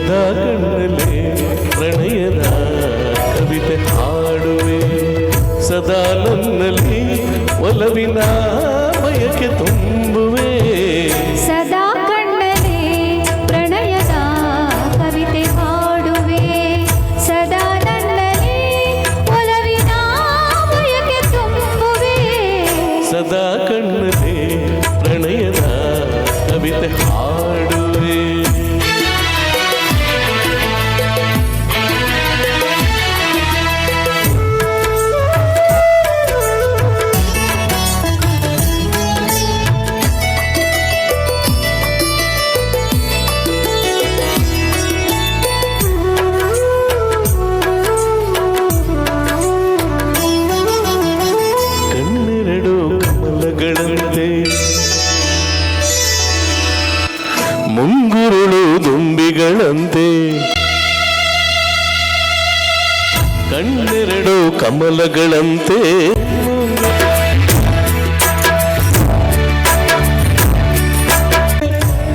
ಸದಾ ಕಣ್ಣಲ್ಲಿ ಪ್ರಣಯದ ಕವಿತೆ ಹಾಡುವೆ ಸದಾ ನನ್ನಲ್ಲಿ ಒಲವಿನ ಬಯಕೆ ತುಂಬುವೆ ಸದಾ ಕಣ್ಣಲ್ಲಿ ಪ್ರಣಯದ ಕವಿತೆ ಹಾಡುವೆ ಸದಾ ನನ್ನಲ್ಲಿ ಒಲವಿನ ಬಯಕೆ ತುಂಬುವೆ ಸದಾ ಕಣ್ಣಲ್ಲಿ ಪ್ರಣಯದ ಕವಿತೆ ಹಾಡುವೆ ಮುಂಗುರುಳು ದುಂಬಿಗಳಂತೆ ಕಣ್ಣೆರಡು ಕಮಲಗಳಂತೆ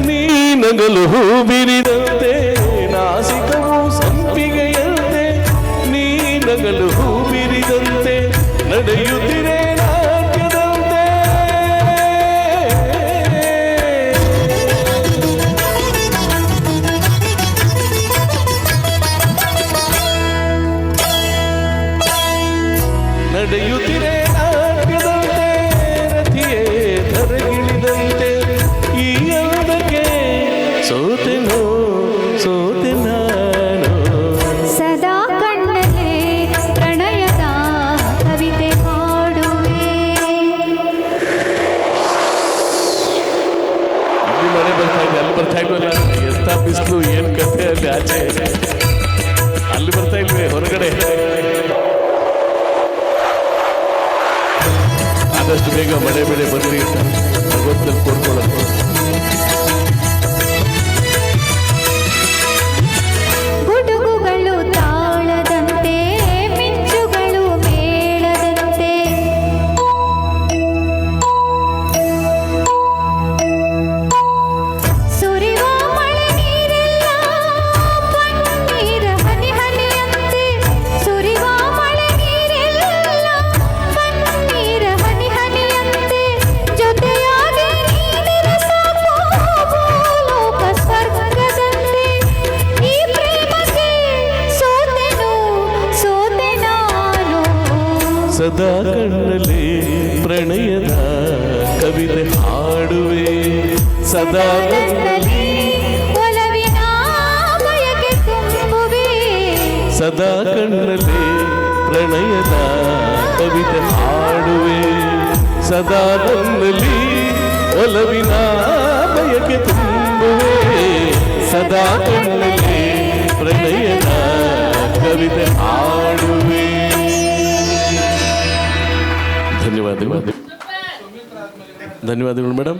ನೀನಗಲು ಹೂ ಬಿರಿದಂತೆ ನಾಸಿಕವು ಸಂಪಿಗೆಯಂತೆ ನೀನಗಲು ಹೂ ಬಿರಿದಂತೆ ನಡೆಯುತ್ತಿರೆ ನಡೆಯುತ್ತಿರೆ ನಾಟ್ಯದಂತೆ ರಥಿಯೇ ಧರೆಗಿಳಿದಂತೆ ಈ ಅಂದಕ್ಕೆ ಸೋತೆನೋ ಸೋತೆ ನಾನು ಸದಾ ಕಣ್ಣಲ್ಲಿ ಪ್ರಣಯದ ಕವಿತೆ ಹಾಡುವೆ ಇಲ್ಲಿ ಮನೆ ಬರ್ತಾ ಇದೆ ಅಲ್ಲಿ ಬರ್ತಾ ಇಲ್ವಲ್ಲ ಎಂತ ಬಿಸಿಲು ಏನ್ ಕಥೆ ಅಲ್ಲಿ ಆಚೆ ಅಲ್ಲಿ ಬರ್ತಾ ಇಲ್ವೇ ಹೊರಗಡೆ ಆದಷ್ಟು ಬೇಗ ಮಳೆ ಬೆಳೆ ಬರಲಿ ಭಗವಂತನ ಕೋರ್ಕೊಳ್ಳೋದು ಗುಡುಗುಗಳು ತಾಳದಂತೆ ಮಿಂಚುಗಳು ಮೇಳದಂತೆ ಸುರಿವ ಮಳೆ ನೀರೆಲ್ಲ ಪನ್ನೀರ ಹನಿ ಹನಿಯಂತೆ ಸುರಿವ ಮಳೆ ನೀರೆಲ್ಲ ಪನ್ನೀರ ಹನಿ ಹನಿಯಂತೆ ಜೊತೆಯಾಗಿ ನೀನಿರೆ ಸಾಕು ಭೂಲೋಕ ಸ್ವರ್ಗದಂತೆ ಈ ಪ್ರೇಮಕ್ಕೆ ಸೋತೆನು ಸೋತೆ ನಾನು ಸದಾ ಕಣ್ಣಲ್ಲಿ ಪ್ರಣಯದ ಕವಿತೆ ಹಾಡುವೆ ಸದಾ ನನ್ನಲ್ಲಿ ಒಲವಿನ ಬಯಕೆ ತುಂಬುವೆ ಸದಾ ಕಣ್ಣಲ್ಲಿ ಪ್ರಣಯದ ಕವಿತೆ ಹಾಡುವೆ ಸದಾ ನನ್ನಲ್ಲಿ ಒಲವಿನ ಬಯಕೆ ತುಂಬುವೆ ಸದಾ ಕಣ್ಣಲ್ಲಿ ಪ್ರಣಯದ ಕವಿತೆ ಹಾಡುವೆ ಧನ್ಯವಾದಗಳು ಮೇಡಮ್